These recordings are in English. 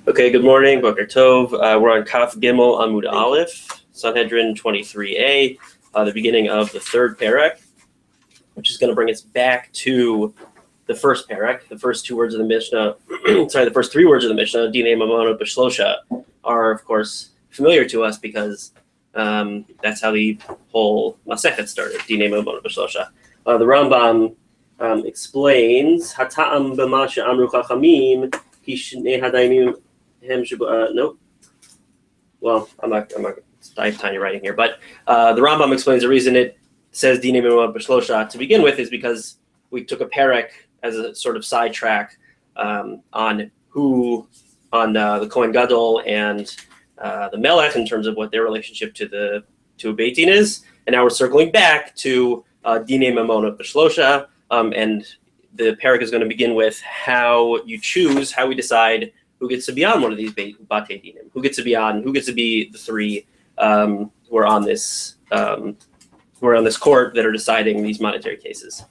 Okay, good morning, Boker Tov. We're on Kaf Gimel Amud Aleph, Sanhedrin 23a, the beginning of the third parak, which is going to bring us back to the first parak. The first two words of the Mishnah, the first three words of the Mishnah, Dinei Mamona B'Shlosha, are, of course, familiar to us because that's how the whole Masechet started, Dinei Mamona B'Shlosha. The Rambam explains, Hata'am B'ma she'amru chachamim, nope. Well, I have tiny writing here, but the Rambam explains the reason it says Dinei Mamona B'Shlosha to begin with is because we took a parak as a sort of sidetrack on the Kohen Gadol and the Melech in terms of what their relationship to a Beit Din is, and now we're circling back to Dinei Mamona B'Shlosha, and the parak is going to begin with how we decide who gets to be on one of these Batei Dinim, who gets to be the three who are on this court that are deciding these monetary cases.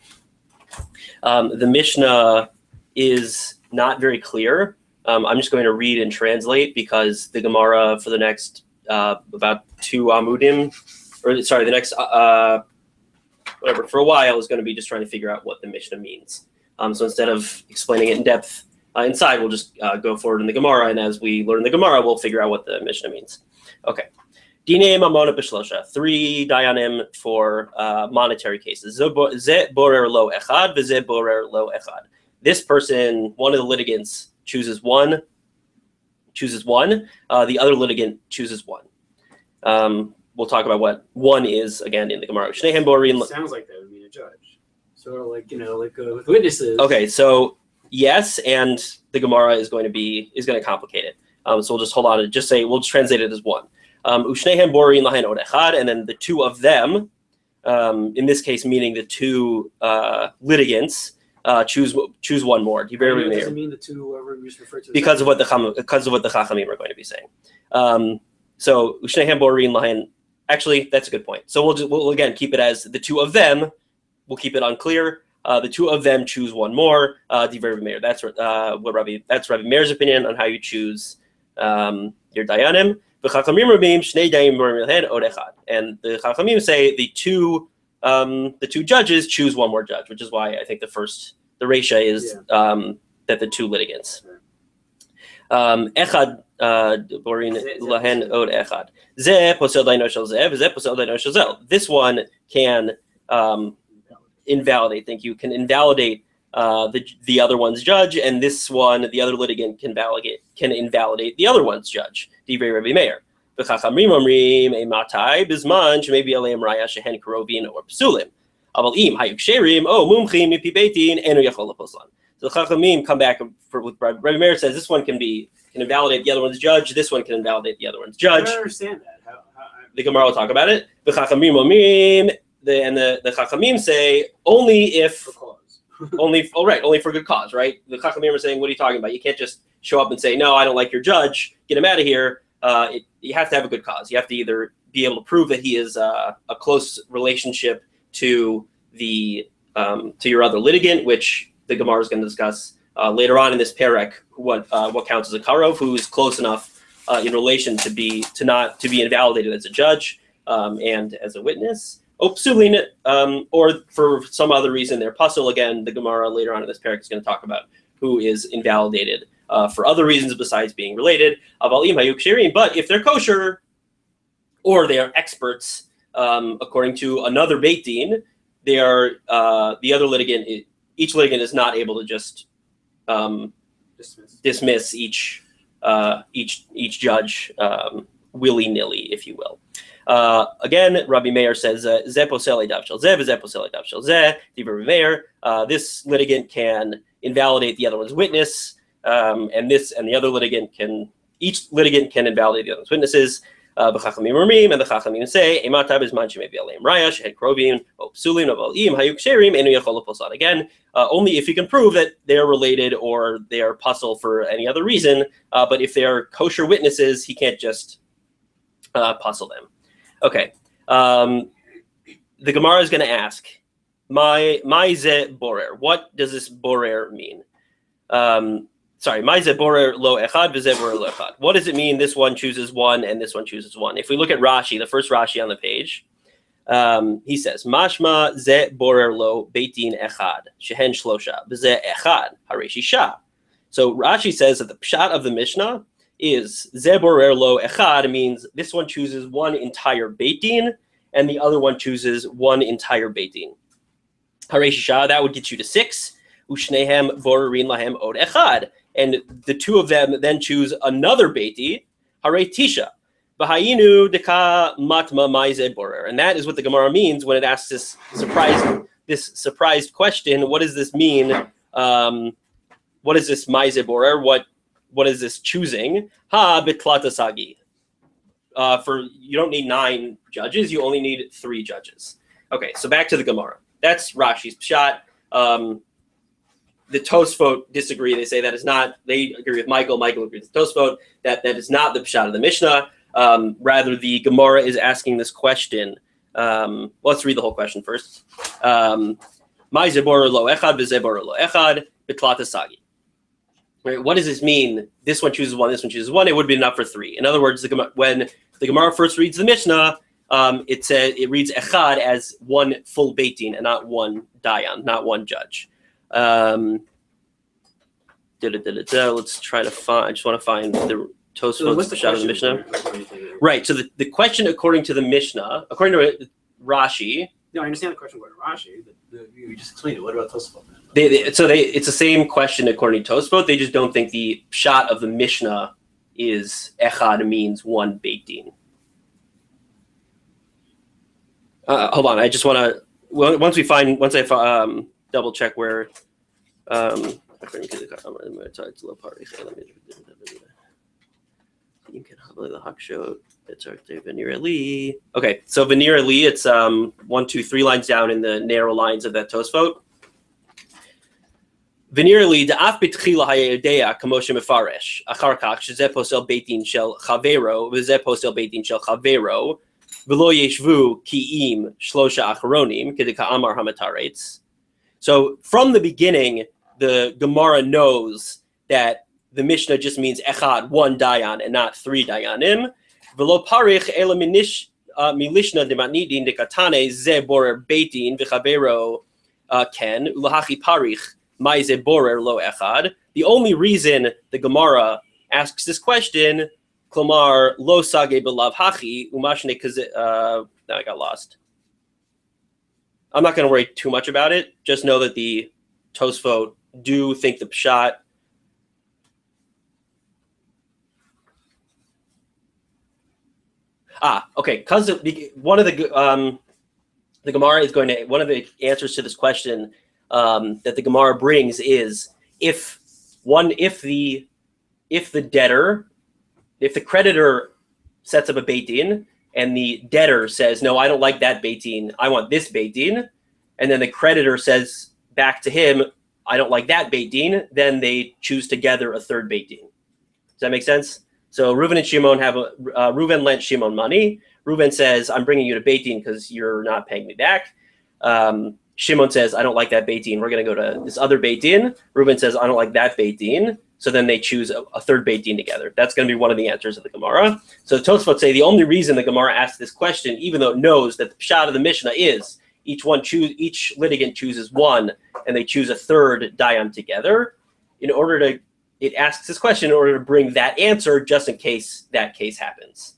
The Mishnah is not very clear. I'm just going to read and translate because the Gemara for the next about two amudim, the next for a while is going to be just trying to figure out what the Mishnah means. So instead of explaining it in depth inside, we'll just go forward in the Gemara, and as we learn the Gemara, we'll figure out what the Mishnah means. Okay. Dinei Mamona B'Shlosha, 3 dayanim for monetary cases. Ze borer lo echad, v'ze borer lo echad. This person, one of the litigants, chooses one. The other litigant chooses one. We'll talk about what one is again in the Gemara. Sounds like that would mean a judge. Sort of like with witnesses. Okay, so yes, and the Gemara is going to complicate it. So we'll just hold on and we'll just translate it as one. Ushnehem borin lahen od echad, and then the two of them, in this case meaning the two litigants, choose one more. Does it mean the two whoever we refer to? Because of what the Chachamim are going to be saying. So ushnehem borin lahen. Actually, that's a good point. So we'll again keep it as the two of them. We'll keep it unclear. The two of them choose one more. Divrei Meir. That's Rabbi Meir's opinion on how you choose your dayanim. And the Chachamim say the two judges choose one more judge, which is why I think the Reisha is that the two litigants. Echad borin lahen od echad. Ze posel daino shel ze, v'ze posel daino shel zel. This one can invalidate. Thank you. Can invalidate the other one's judge, and this one, the other litigant, can invalidate the other one's judge. Divrei Rabbi Meir. V'chachamim omrim ematai bizman shemebi aleim raya shehen karovin or psulim. Aval im hayuk sherim mumchim mipi Beit Din enu yachol leposlan. So the Chachamim come back with Rabbi Meir says this one can invalidate the other one's judge. This one can invalidate the other one's judge. I don't understand that. The Gemara will talk about it. The Chachamim omrim, the Chachamim say only if for cause. only for good cause, right? The Chachamim are saying, what are you talking about? You can't just show up and say, no, I don't like your judge, get him out of here. You have to have a good cause. You have to either be able to prove that he is a close relationship to your other litigant, which the Gemara is going to discuss later on in this parak. What counts as a karov, who is close enough in relation to be invalidated as a judge and as a witness. Psulin, or for some other reason they're puzzle. Again, the Gemara later on in this parak is going to talk about who is invalidated for other reasons besides being related. But if they're kosher or they are experts, according to another Beit Din, they are the other litigant. Each litigant is not able to just dismiss each judge willy-nilly, if you will. Again, Rabbi Meir says, "Ze posel edav shel ze, v'ze posel edav shel ze." Rabbi Meir, this litigant can invalidate the other one's witness, and the other litigant each litigant can invalidate the other one's witnesses. B'chachamim omrim, and the Chachamim say, "Emata bizman shemebi aleim raya shehed krovin o psulin o im hayuk sherim enu yachol leposlan." Again, only if you can prove that they are related or they are puzzle for any other reason. But if they are kosher witnesses, he can't just puzzle them. Okay. The Gemara is going to ask, "My ze borer." What does this borer mean? sorry, Ma'aseh borer lo echad v'zeh borer lo echad. What does it mean? This one chooses one and this one chooses one. If we look at Rashi, the first Rashi on the page, he says, Mashma ze borer lo beitin echad shehen shlosha v'zeh echad harei shisha. So Rashi says that the pshat of the Mishnah is ze borer lo echad means this one chooses one entire beitin and the other one chooses one entire beitin. Harei shisha, that would get you to 6. Ushnehem borerin lahem od echad. And the two of them then choose another beiti, harei tisha. V'hayinu deka matma ma'aseh borer. And that is what the Gemara means when it asks this surprised question. What does this mean? What is this ma'aseh borer? What is this choosing? Ha bitlata sagi. For you don't need 9 judges, you only need 3 judges. Okay, so back to the Gemara. That's Rashi's pshat. The Tosfot disagree. They say that is not. They agree with Michael. Michael agrees with Tosfot that is not the pshat of the Mishnah. Rather, the Gemara is asking this question. Let's read the whole question first. Ma'aseh borer lo echad v'zeh borer lo echad b'tlata sagi. Right, what does this mean? This one chooses one. This one chooses one. It would be enough for 3. In other words, when the Gemara first reads the Mishnah, it reads echad as one full beitin and not one dayan, not one judge. Let's try to find. I just want to find the Tosfot's pshat of the Mishnah. Right. So the question, according to the Mishnah, according to Rashi. No, I understand the question according to Rashi. You just explained it. What about Tosfot? It's the same question according to Tosfot. They just don't think the pshat of the Mishnah is echad means one beit din. Hold on. I just want to once I double check where. Okay, so Veneer Ali, it's 1, 2, 3 lines down in the narrow lines of that Tosfot. Veneer Ali, da'af betchila hayedea kamoshe mefaresh achar kach shezeh posel beitin shel chavero v'zeh posel beitin shel chavero v'lo yeshvu ki'im shlosha acharonim kedeka amar hamataretz. So from the beginning, the Gemara knows that the Mishnah just means echad, 1 dayan, and not 3 dayanim. V'lo parich ela milishna dematnidin dekatane ze borer beitin v'chavero ken ulahachi parich ma'aseh borer lo echad. The only reason the Gemara asks this question, klomar lo sage belav hachi umashne kaze. Now I got lost. I'm not going to worry too much about it. Just know that the Tosfot do think the pshat. Okay. Because one of the Gemara is going to, one of the answers to this question that the Gemara brings is if the creditor sets up a beit din and the debtor says, no, I don't like that beit din, I want this beit din, and then the creditor says back to him, I don't like that beit din, then they choose together a third beit din. Does that make sense? So Reuven and Shimon have Reuven lent Shimon money. Reuven says, I'm bringing you to beit din because you're not paying me back. Shimon says, I don't like that beit din. We're going to go to this other beit din. Reuven says, I don't like that beit din. So then they choose a third beit din together. That's going to be one of the answers of the Gemara. So Tosfot say the only reason the Gemara asks this question, even though it knows that the pshat of the Mishnah is each litigant chooses one, and they choose a third dayan together. It asks this question in order to bring that answer, just in case that case happens.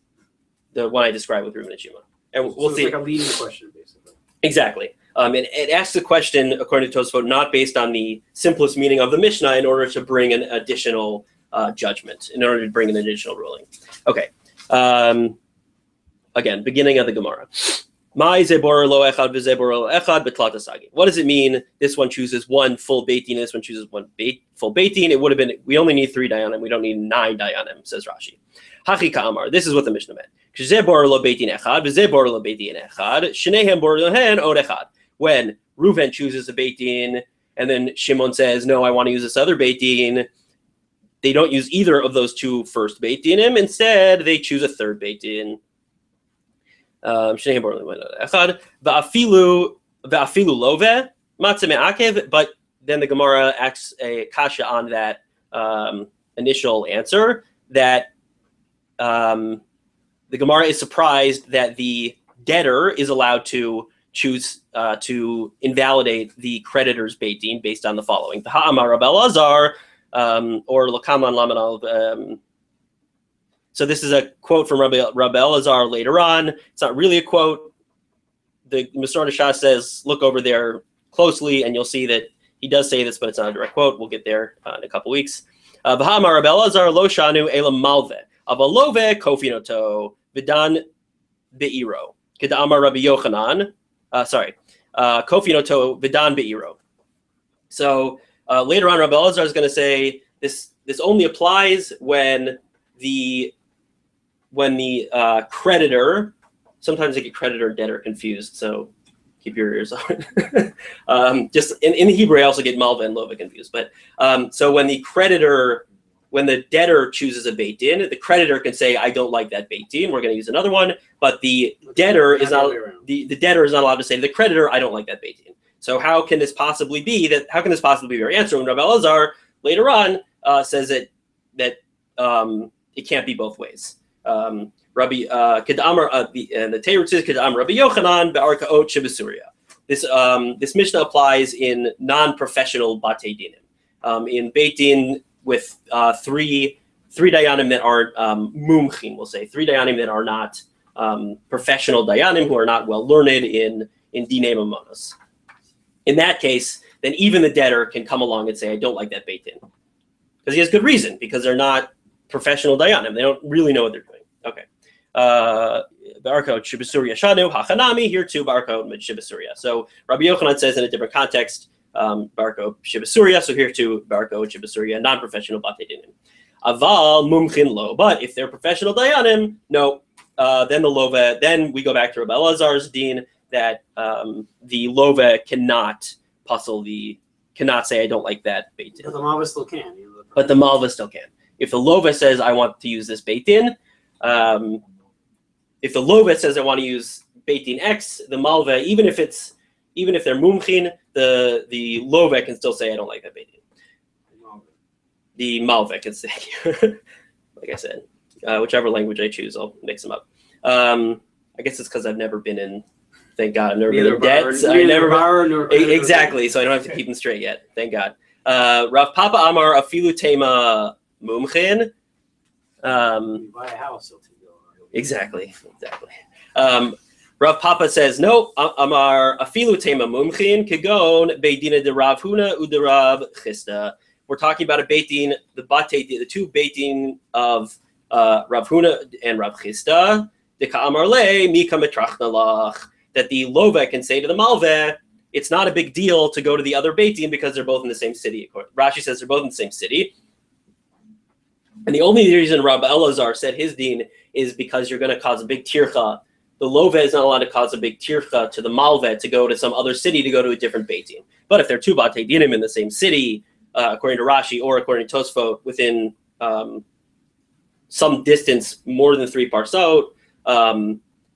The one I described with Reuven and Shimon, and we'll see. It's like a leading question, basically. Exactly. And it asks the question according to Tosfot not based on the simplest meaning of the Mishnah, in order to bring an additional judgment, in order to bring an additional ruling. Okay. Again, beginning of the Gemara. What does it mean? This one chooses one full beit din, this one chooses one full beit din. It would have been, we only need 3 dayanim, we don't need 9 dayanim, says Rashi. Hachi ka'amar, this is what the Mishnah meant. When Reuven chooses a beit din, and then Shimon says, no, I want to use this other beit din, they don't use either of those 2 first beit dinim. Instead, they choose a third beit din. But then the Gemara acts a kasha on that initial answer that the Gemara is surprised that the debtor is allowed to choose to invalidate the creditor's Beit Din based on the following: the Ha'amar Rabbi Elazar or Lakaman Lamanal. So this is a quote from Rabbi Elazar later on. It's not really a quote. The Masorah Shas says, look over there closely, and you'll see that he does say this, but it's not a direct quote. We'll get there in a couple weeks. V'ha'amar Rabbi Elazar lo shanu elam malve avalove kofinoto v'dan be'iro keda'amar Rabbi Yochanan. Kofinoto v'dan be'iro. So later on, Rabbi Elazar is going to say this only applies when the creditor, sometimes they get creditor and debtor confused, so keep your ears on. Just in the Hebrew, I also get malva and lova confused. But so when the debtor chooses a Beit Din, the creditor can say, I don't like that Beit Din, we're going to use another one. But the debtor is not allowed to say to the creditor, I don't like that Beit Din. So how can this possibly be your answer when Rabbi Elazar later on says that it can't be both ways? Rabbi Kedamar the Teirut says Kedamar Rabbi Yochanan be'arkaot shebesuria. This Mishnah applies in non-professional batei dinim, in Beit Din with three dayanim that aren't mumchim. We'll say three dayanim that are not professional dayanim, who are not well learned in dinei mamonos. In that case, then even the debtor can come along and say, I don't like that Beit Din, because he has good reason, because they're not professional dayanim. They don't really know what they're doing. Okay. Barako Shibasuria Shanu, Hachanami, here too, Barako Shibasuria. So Rabbi Yochanan says in a different context, Barako Shibasuria, so here too, Barako Shibasuria, non-professional Batei Dinim. Aval Mumchin Lo. But if they're professional dayanim, no, then the Lova, then we go back to Rabbi Elazar's din that the Lova cannot say, I don't like that Beit Din. But the Malva still can. But the Malva still can. If the Lova says, I want to use this Beit Din, if the Lova says I want to use Beit Din X, the Malva, even if they're Mumchin, the Lova can still say I don't like that Beit Din. The Malva can say, like I said, whichever language I choose, I'll mix them up. I guess it's because I've never been in. Thank God, I've never been in debt. Exactly, so I don't have to keep them straight yet. Thank God. Rav Papa Amar afilu tema mumchin. You buy a house, Exactly. Rav Papa says no. Amar afilu tema mumchin kegon beidina de Rav Huna u de Rav Chista. We're talking about a Beit Din, the two Beit Din of Rav Huna and Rav Chista. De ka'amar le mika metrachna lach. That the Lova can say to the Malveh, it's not a big deal to go to the other Beit Din because they're both in the same city. Rashi says they're both in the same city. And the only reason Rabbi Elazar said his din is because you're going to cause a big tircha. The Lova is not allowed to cause a big tircha to the Malveh to go to some other city to go to a different Beit Din. But if they're two Batei Dinim in the same city, according to Rashi or according to Tosfot, within some distance more than 3 parsot,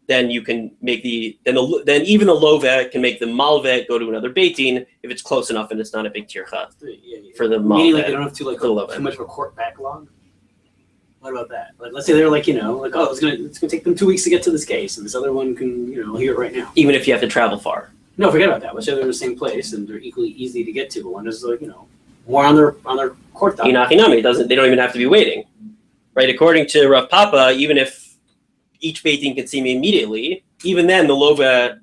then you can make then even the Lova can make the Malveh go to another Beit Din if it's close enough and it's not a big tircha for the Malveh. Meaning, like, they don't have too much of a court backlog. What about that? Like, let's say they're like, it's gonna take them 2 weeks to get to this case, and this other one can, hear it right now. Even if you have to travel far. No, forget about that. Let's say they're in the same place and they're equally easy to get to, but one is more on their court docket. They don't even have to be waiting, right? According to Rav Papa, even if each Beit Din can see me immediately, even then the Lova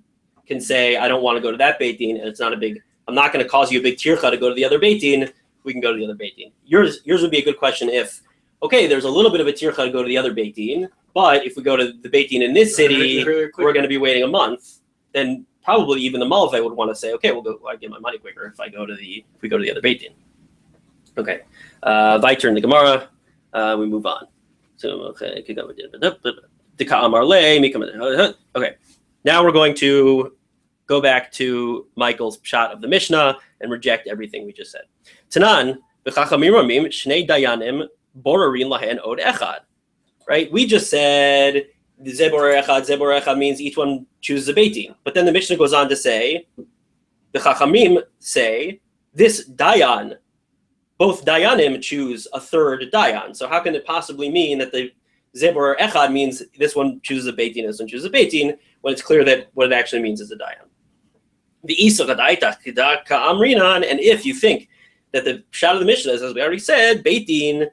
can say, I don't want to go to that Beit Din, and it's not I'm not going to cause you a big tircha to go to the other Beit Din. We can go to the other Beit Din. Yours would be a good question if, okay, there's a little bit of a tircha to go to the other Beit Din, but if we go to the Beit Din in this city, we're going to be waiting a month, then probably even the Malveh would want to say, okay, I get my money quicker if we go to the other Beit Din. Okay. Weiter in the Gemara, we move on. So, okay. Okay, now we're going to go back to Michael's shot of the Mishnah and reject everything we just said. Tanan, shnei dayanim borarin lahen od echad. Right? We just said zebor echad means each one chooses a Beit Din. But then the Mishnah goes on to say, the Chachamim say, this dayan both dayanim choose a third dayan. So how can it possibly mean that the zebor echad means this one chooses a beit din, this one chooses a beit din, when it's clear that what it actually means is a dayan? The amrinan, and if you think that the shot of the Mishnah is, as we already said, beit din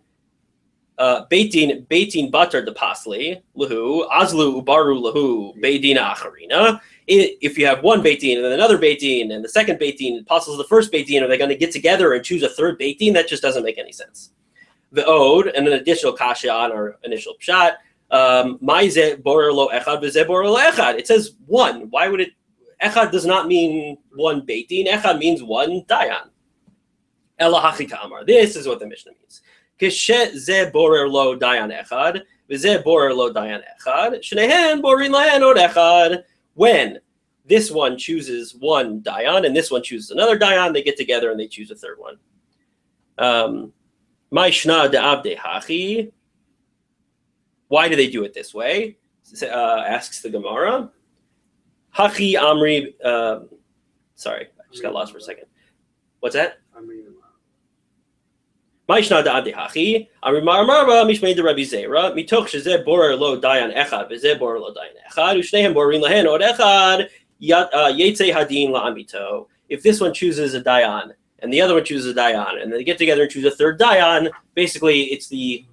batar the pasli lahu azlu ubaru lahu beit din acharina. If you have one beit din and then another beit din and the second beit din apostles the first beit din, are they going to get together and choose a third beit din? That just doesn't make any sense. The ode and an additional kasha on our initial pshat. It says one. Why would it? Echad does not mean one beit din. Echad means one dayan. Ela hachika amar. This is what the Mishnah means. Kishe ze borer lo dayan echad, v'ze borer lo dayan echad. Shnehen borin lahen od echad. When this one chooses one dayan and this one chooses another dayan, they get together and they choose a third one. Ma'ishna de'abde hachi. Why do they do it this way? Asks the Gemara. Hachi amri. Sorry, I just got lost for a second. What's that? Ma'ishna de'abde hachi. Amri marmarba mishmei de Rabbi Zera. Mitoch shezeh borer lo dayan echad v'zeh borer lo dayan echad. Ushnehem borin lahen od echad. Yetzei hadin la'amito. If this one chooses a dayan and the other one chooses a dayan, and they get together and choose a third dayan, basically it's the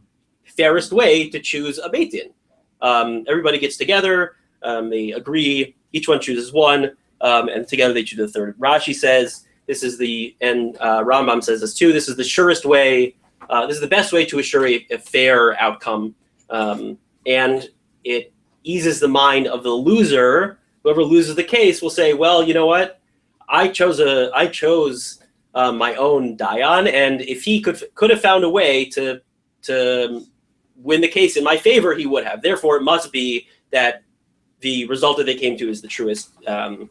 fairest way to choose a beit din. Everybody gets together, they agree, each one chooses one, and together they choose a third. Rashi says this is and Rambam says this too, this is the surest way, this is the best way to assure a fair outcome, and it eases the mind of the loser. Whoever loses the case will say, well, you know what, I chose my own dayan, and if he could have found a way to win the case in my favor, he would have. Therefore, it must be that the result that they came to is the truest, and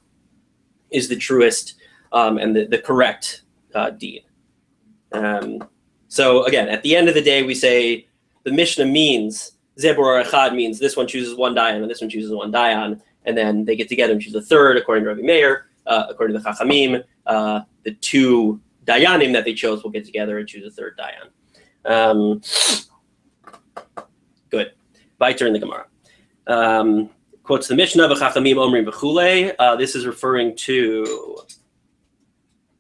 the correct deed. So again, at the end of the day, we say the Mishnah means zebor echad means this one chooses one dayan and this one chooses one dayan, and then they get together and choose a third, according to Rabbi Meir. According to the Chachamim, the two dayanim that they chose will get together and choose a third dayan. Good. Weiter in the Gemara. Quotes the Mishnah, V'chachamim omrim v'chulei. This is referring to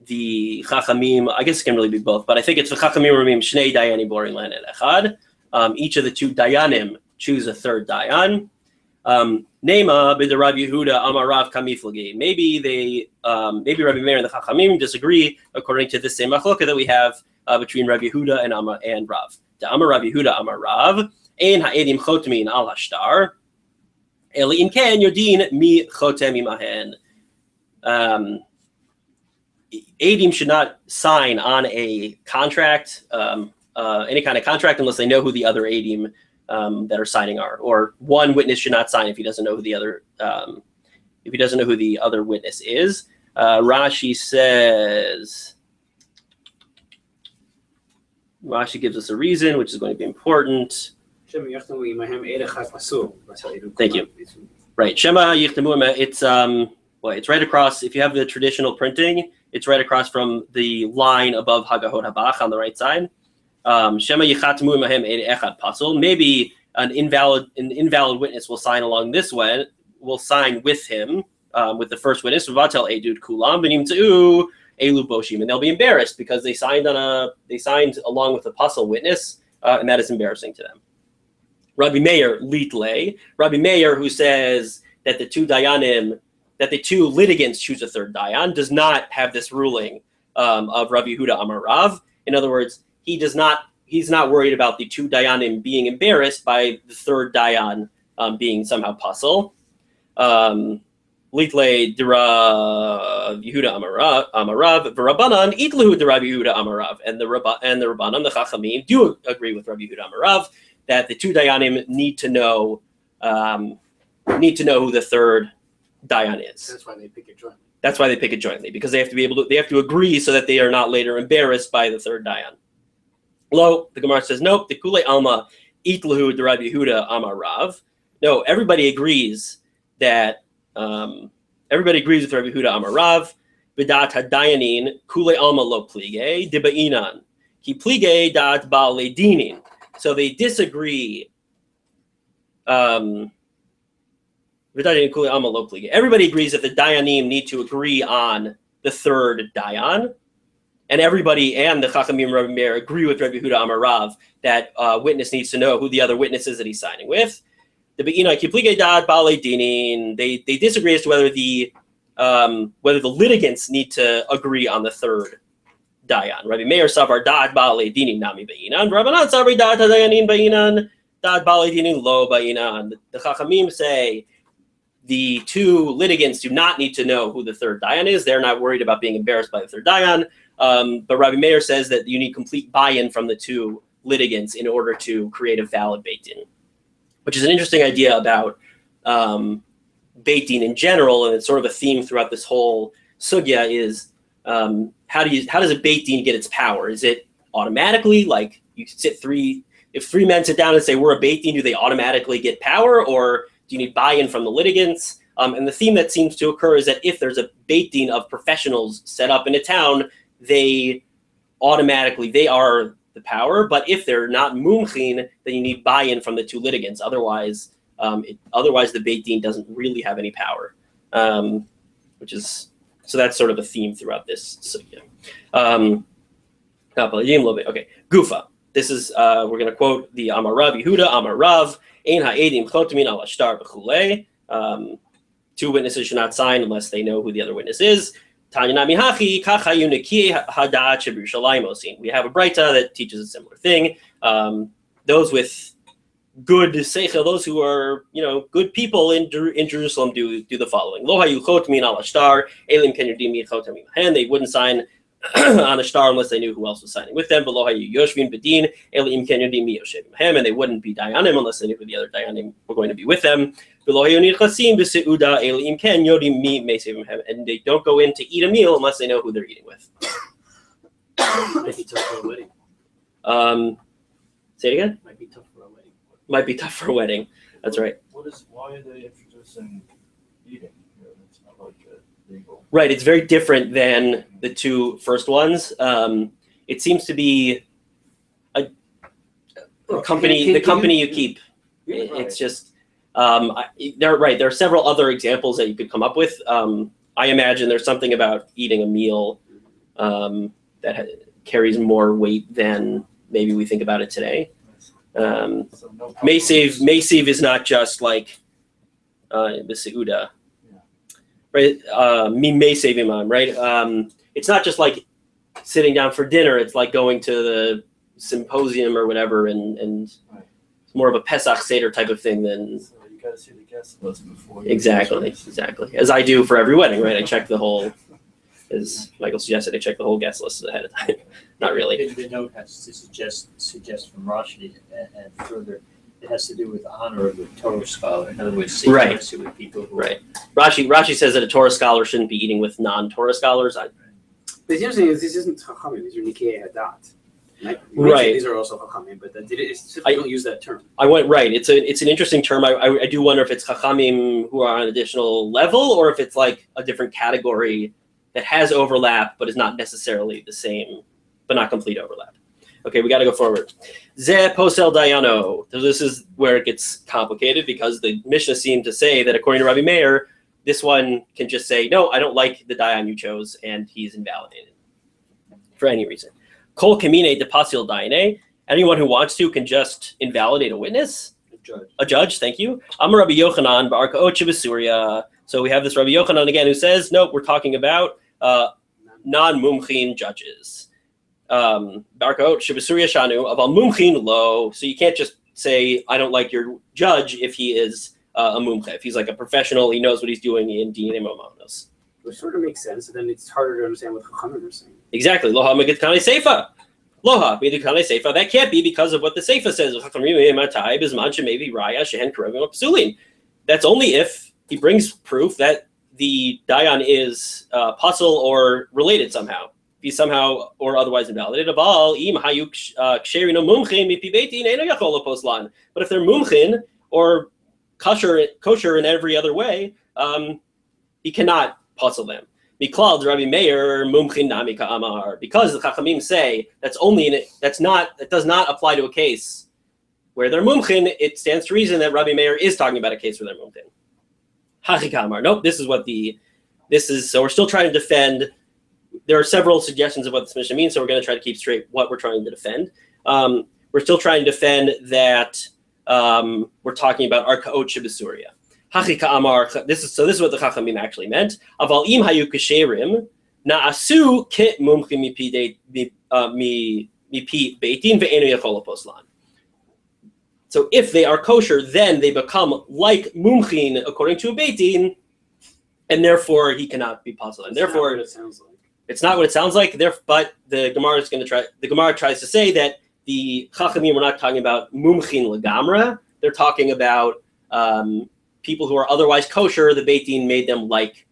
the Chachamim. I guess it can really be both, but I think it's V'chachamim omrim shnei dayanim borin lan el echad. Each of the two dayanim choose a third dayan. Nema b'de Rav Yehuda amar Rav kamiflagi. Maybe Rabbi Meir and the Chachamim disagree according to the same machloka that we have between Rav Yehuda and Rav. The Amar Rav Yehuda amar Rav ein ha'edim chotmin al hashtar eli im ken yodin mi chotem imahen. Edim should not sign on a contract, any kind of contract, unless they know who the other edim that are signing are, or one witness should not sign if he doesn't know who the other witness is. Rashi gives us a reason, which is going to be important. Thank you. Right, Shema Yichtemu. It's right across. If you have the traditional printing, it's right across from the line above Hagahot Habach on the right side. Shema Yichatmu Imahem Eid Echad Pasul. Maybe an invalid witness will sign along this way. Will sign with him, with the first witness. Vatel Edud Kulam Benim Teu Elu Boshim, and they'll be embarrassed because they signed along with a pasul witness, and that is embarrassing to them. Rabbi Meir Litle. Rabbi Meir, who says that the two litigants choose a third dayan, does not have this ruling of Rabbi Yehuda Amar Rav. In other words, he's not worried about the two dayanim being embarrassed by the third dayan being somehow pasul. Litle dera Yehuda Amarav v'Rabbanan itlahu dera Yehuda Amarav, and the Rabbanan, the Chachamim, do agree with Rabbi Yehuda Amarav that the two dayanim need to know who the third dayan is. That's why they pick it jointly. That's why they pick it jointly, because they have to agree so that they are not later embarrassed by the third dayan. Lo, the Gemara says, nope, the Kulei Alma itlahu dera Yehuda Amarav. No, everybody agrees with Rabbi Yehuda Amar Rav. B'dat hadayanin kulei alma lo plige dibainan ki plige dat ba'alei dinin. So they disagree. Everybody agrees that the Dayanim need to agree on the third Dayan. And everybody and the Chachamim Rabbi Meir agree with Rabbi Huda Amar Rav that witness needs to know who the other witness is that he's signing with. The Be'ina Kiplige Dad Ba'alei Dinin, they disagree as to whether the litigants need to agree on the third Dayan. Rabbi Meir Savar Dad Ba'alei Dinin Nami Be'inan. Rabbanan Savar Dad Dayanin Be'inan. Dad Ba'alei Dinin Lo Be'inan. The Chachamim say the two litigants do not need to know who the third Dayan is. They're not worried about being embarrassed by the third Dayan. But Rabbi Meir says that you need complete buy-in from the two litigants in order to create a valid Beit Din, which is an interesting idea about Beit Din in general, and it's sort of a theme throughout this whole sugya is how does a Beit Din get its power? Is it automatically, like you sit if three men sit down and say we're a Beit Din, do they automatically get power, or do you need buy-in from the litigants? And the theme that seems to occur is that if there's a Beit Din of professionals set up in a town, they are the power. But if they're not mumchin, then you need buy-in from the two litigants. Otherwise the Beit Din doesn't really have any power. So that's sort of a theme throughout this. So, yeah. Okay, Gufa. This is we're going to quote the Amar Rav Yehuda Amar Rav Ein ha'edim chotamin al ashtar b'chulei. Two witnesses should not sign unless they know who the other witness is. We have a Braita that teaches a similar thing. Those with good seichel, those who are good people in Jerusalem, do the following: They wouldn't sign on a star unless they knew who else was signing with them. And they wouldn't be dayanim unless they knew who the other dayanim were going to be with them. And they don't go in to eat a meal unless they know who they're eating with. Might be tough for a wedding. Say it again? Might be tough for a wedding. Might be tough for a wedding. That's right. Why are they introducing eating? It's not like legal. Right. It's very different than the two first ones. It seems to be the company you keep. It's just. There are several other examples that you could come up with. I imagine there's something about eating a meal that carries more weight than maybe we think about it today. Mesev is not just like the seuda, right? Mi mesev imam, right? It's not just like sitting down for dinner. It's like going to the symposium or whatever, and it's more of a Pesach Seder type of thing than. You gotta see the guest list before. Exactly. As I do for every wedding, right? I check the whole, as Michael suggested, I check the whole guest list ahead of time. Not really. The note has to suggest from Rashi, and further, it has to do with the honor of the Torah scholar. In other words, right. With people who Right. Rashi says that a Torah scholar shouldn't be eating with non-Torah scholars. But the interesting is this isn't Chachamim, these are Nikei Hadat. Right. These are also Chachamim, but I don't use that term. I went right. It's an interesting term. I do wonder if it's Chachamim who are on an additional level, or if it's like a different category that has overlap but is not necessarily the same, but not complete overlap. Okay, we got to go forward. Ze posel dayano. So this is where it gets complicated because the Mishnah seemed to say that according to Rabbi Meir, this one can just say, no, I don't like the dayan you chose, and he's invalidated for any reason. Kol kamine depasil dayane. Anyone who wants to can just invalidate a witness. A judge, thank you. Amar Rabbi Yochanan ba'arkaot shebasuria. So we have this Rabbi Yochanan again who says, nope, we're talking about non-mumchin judges. Barkaot shebasuria shanu aval mumchin lo. So you can't just say, I don't like your judge if he is a mumche. If he's like a professional, he knows what he's doing in dinei momanos. Which sort of makes sense, and then it's harder to understand what Chachamim are saying. Exactly. Loha megitkane seifa. Loha megitkane seifa. That can't be because of what the seifa says. That's only if he brings proof that the dayan is puzzle or related somehow. If he's somehow or otherwise invalidated. But if they're mumchin or kosher in every other way, he cannot puzzle them. Miklal Rabbi Meir mumchin nami ka'amar, because the Chachamim say that does not apply to a case where they're mumchin. It stands to reason that Rabbi Meir is talking about a case where they're mumchin. Hachi ka'amar. Nope. This is so we're still trying to defend. There are several suggestions of what this Mishnah means, so we're going to try to keep straight what we're trying to defend. We're still trying to defend that we're talking about Arkaot Shebasuria. Hachi ka'amar. This is what the Chachamim actually meant. Aval im hayu kasherim na'asu ke mumchim mipi beitin ve'enu yachol poslan. So if they are kosher, then they become like mumchin according to a beitin, and therefore he cannot be possible. And therefore, it sounds like. It's not what it sounds like. But the Gemara is going to try. The Gemara tries to say that the Chachamim were not talking about mumchin legamra. They're talking about people who are otherwise kosher. The Beit Din made them like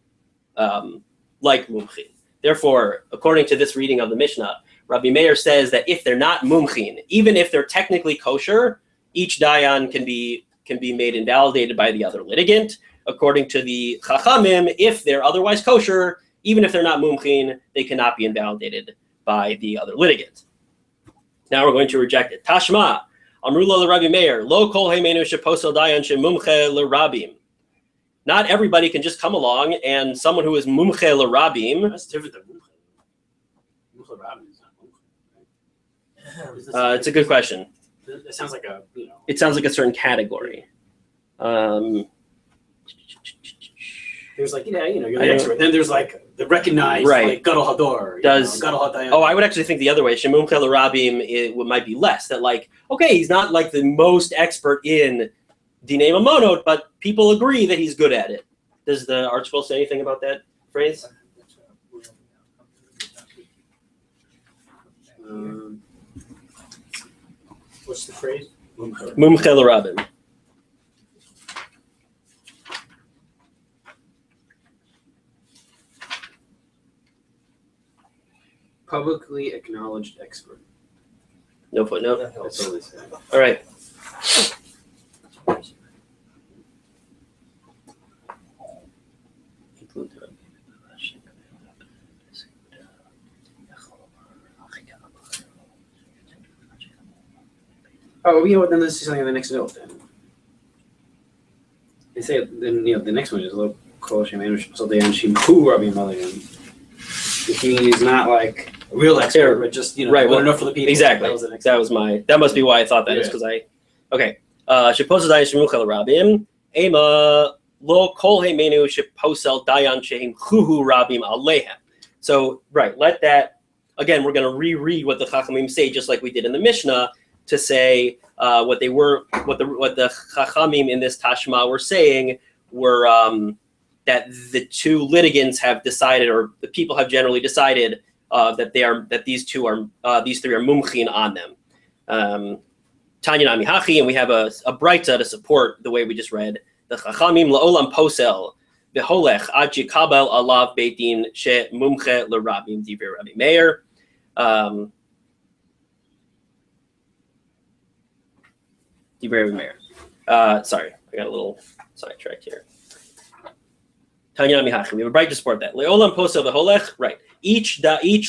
mumchin. Therefore, according to this reading of the Mishnah, Rabbi Meir says that if they're not mumchin, even if they're technically kosher, each dayan can be made invalidated by the other litigant. According to the Chachamim, if they're otherwise kosher, even if they're not mumchin, they cannot be invalidated by the other litigant. Now we're going to reject it. Tashma, Amrullah Rabbi Meir, Lo kol heimenu sheposel dayan shemumche l'rabim. Not everybody can just come along and someone who is mumche l'rabim. That's different than mumche. Mumche l'rabim is not mumche, right? It's a good question. It sounds like It sounds like a certain category. There's like, you're the expert. Then there's like the recognized, like Gadol Hador. Gadol Hadayan. Oh, I would actually think the other way. Shemum Kel Rabim might be less. That like, okay, he's not like the most expert in Dinei Mamonot, but people agree that he's good at it. Does the art scroll say anything about that phrase? What's the phrase? Mum Kel Rabim. Publicly acknowledged expert. No footnote. That's what they say. All right. Oh, you know what? Then let's see something in the next note. Then they say then the next one is Lo kol shemeinu so they anshim hu Rabbi Malayim. He's not like a real expert, but just right. Well, enough for the people. Exactly. That must be why I thought that is because okay. Sheposel dayan shemumchel rabim ema lo kol heimenu sheposel dayan shehim chuhu rabim alehem. So let that again. We're going to reread what the Chachamim say, just like we did in the Mishnah, to say what the Chachamim in this Tashma were saying were that the two litigants have decided, or the people have generally decided, that these three are mumchin on them. Tanya nami hachi, and we have a braita to support the way we just read. The Chachamim laolam posel v'holech ad yikabel alav beit din she mumche l'rabim divrei Rabbi Meir. Divrei Rabbi Meir. Sorry, I got a little sidetracked here. We have a bright to support that. Le'olam posel v'holech. Right. Each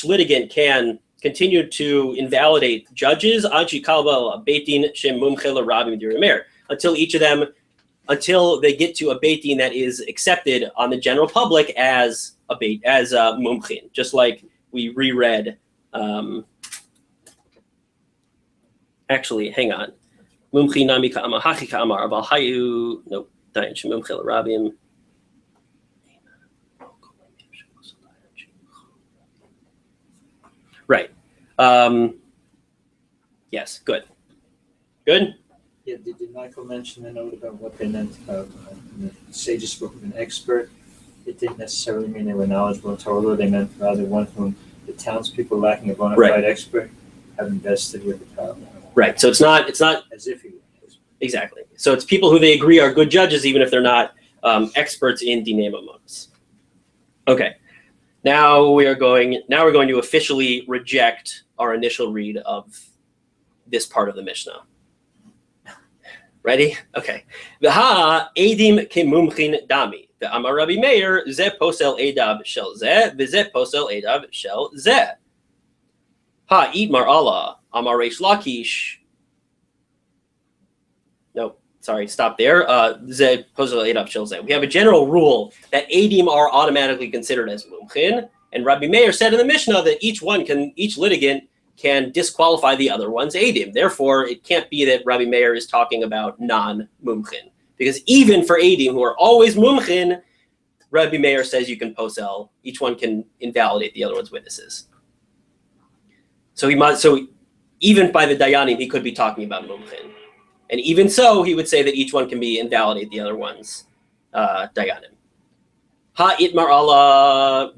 litigant can continue to invalidate judges until they get to a beit din that is accepted on the general public as a mumchin, just like we reread. Actually, hang on. Mumchin nami ka'amar hachi ka'amar aval hayu no dayan shemumchel rabim. Right. Yes. Good. Good. Yeah. Did Michael mention a note about what they meant about the sages spoke of an expert? It didn't necessarily mean they were knowledgeable in Torah. They meant rather one whom the townspeople, lacking a bona fide expert, have invested with the power. Right. So it's not as if he were an expert. Exactly. So it's people who they agree are good judges, even if they're not experts in Dinei Mamonos. Okay. Now we're going to officially reject our initial read of this part of the Mishnah. Ready? Okay. V'ha edim kemumchin dami. The Amar Rabbi Meir, ze posel edav shel ze, vize posel edav shel ze. Ha itmar Allah, Amar Reish Lakish. No, sorry, stop there. Ze posel edav shel ze. We have a general rule that edim are automatically considered as mumchin, and Rabbi Meir said in the Mishnah that each litigant can disqualify the other one's edim. Therefore, it can't be that Rabbi Meir is talking about non-mumchin. Because even for edim, who are always mumchin, Rabbi Meir says you can posel. Each one can invalidate the other one's witnesses. So even by the dayanim, he could be talking about mumchin. And even so, he would say that each one can be invalidate the other one's dayanim. Ha itmar Allah.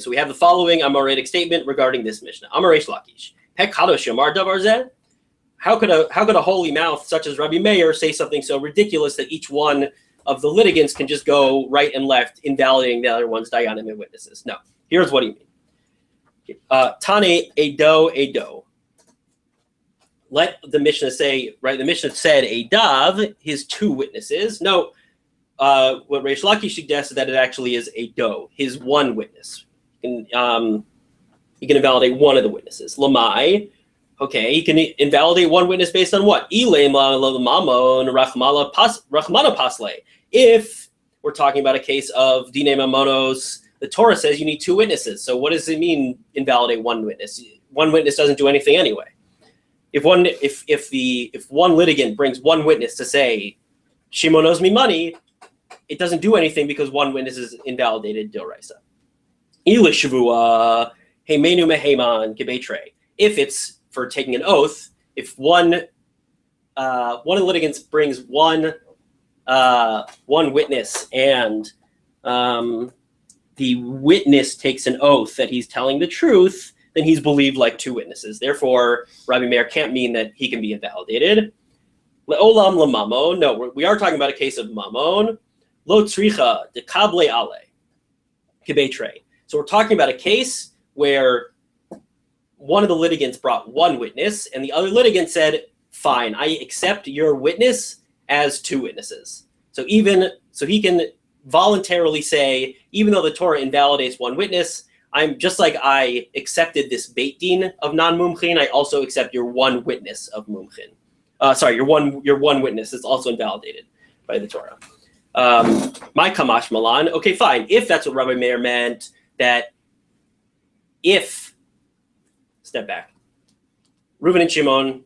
So we have the following Amoratic statement regarding this Mishnah. Amoresh Lakish. Pek kadosh yomar davar zeh. How could a holy mouth such as Rabbi Meir say something so ridiculous that each one of the litigants can just go right and left, invalidating the other one's dayanim and witnesses? No. Here's what he means. Tane edo. Let the Mishnah say, right? The Mishnah said edav, his two witnesses. No, what Reish Lakish suggested that it actually is edo, his one witness. He can invalidate one of the witnesses. Lamai. Okay, he can invalidate one witness based on what? If we're talking about a case of dine mamonos, the Torah says you need two witnesses. So what does it mean invalidate one witness? One witness doesn't do anything anyway. If one litigant brings one witness to say Shimon owes me money, it doesn't do anything because one witness is invalidated d'oraisa. If it's for taking an oath, if one of the litigants brings one witness and the witness takes an oath that he's telling the truth, then he's believed like two witnesses. Therefore, Rabbi Meir can't mean that he can be invalidated. Le'olam lemamon. No, we are talking about a case of mamon. Lo tzricha de kable ale kibetre. So we're talking about a case where one of the litigants brought one witness, and the other litigant said, "Fine, I accept your witness as two witnesses." So he can voluntarily say, even though the Torah invalidates one witness, I'm just like I accepted this beit din of non-mumchin, I also accept your one witness of mumchin. Your one witness is also invalidated by the Torah. My kamash malan. Okay, fine. If that's what Rabbi Meir meant, that step back. Reuven and Shimon.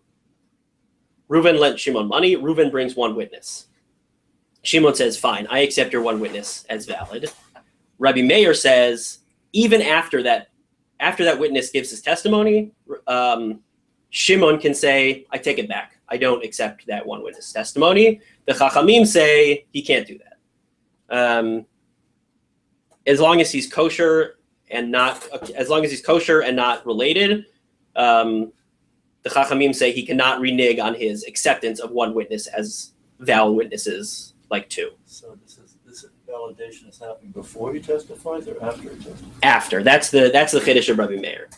Reuven lent Shimon money. Reuven brings one witness. Shimon says, "Fine, I accept your one witness as valid." Rabbi Meir says, even after that witness gives his testimony, Shimon can say, "I take it back. I don't accept that one witness testimony." The Chachamim say he can't do that. As long as he's kosher and not related, the Chachamim say he cannot renege on his acceptance of one witness as valid witnesses, like two. So this validation is happening before he testifies or after he testifies? After. That's the chiddush of Rabbi Meir.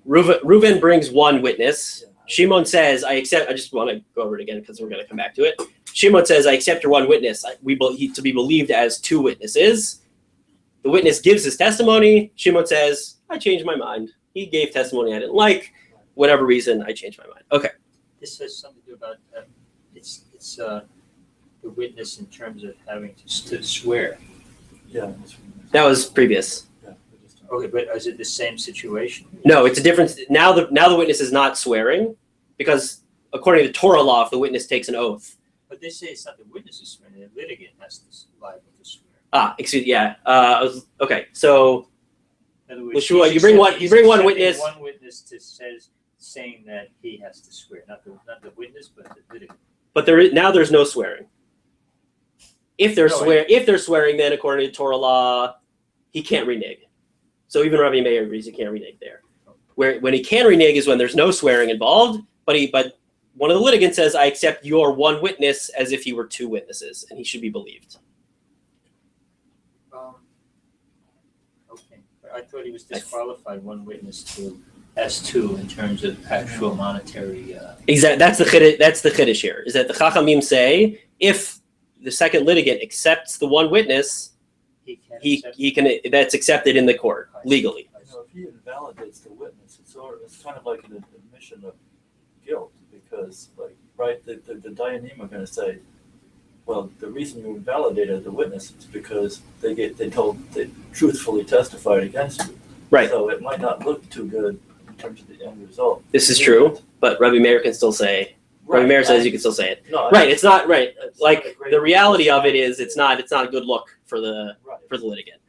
Reuven brings one witness. Shimon says, "I accept." I just want to go over it again because we're going to come back to it. Shimon says, "I accept your one witness. To be believed as two witnesses." The witness gives his testimony. Shimon says, "I changed my mind. He gave testimony I didn't like. Whatever reason, I changed my mind." Okay. This has something to do about it's the witness in terms of having to swear. Yeah. That was previous. Yeah. Okay, but is it the same situation? No, it's a difference. Now the witness is not swearing because according to Torah law, if the witness takes an oath. But they say it's not the witness who's swearing, the litigant has to liable to swear. Excuse me. Yeah. Okay. So In other words, you bring one witness. One witness saying that he has to swear, not the witness, but the litigant. But there's no swearing. If they're swearing, then according to Torah law, he can't renege. So even Rabbi Meir agrees he can't renege there. When he can renege is when there's no swearing involved, but one of the litigants says, "I accept your one witness as if he were two witnesses, and he should be believed." Okay, but I thought he was disqualified one witness as two in terms of actual monetary. Exactly. That's the chiddush here. Is that the Chachamim say if the second litigant accepts the one witness, he can that's accepted in the court legally. If he invalidates the witness, it's kind of like an admission of guilt, because the Dayanim are going to say, well, the reason you invalidated the witness is because they truthfully testified against you. Right. So it might not look too good in terms of the end result. This is true, but Rabbi Meir can still say. Right. Rabbi Meir says you can still say it. No, right. It's not right. Like not the reality of it is, it's not a good look for the litigant.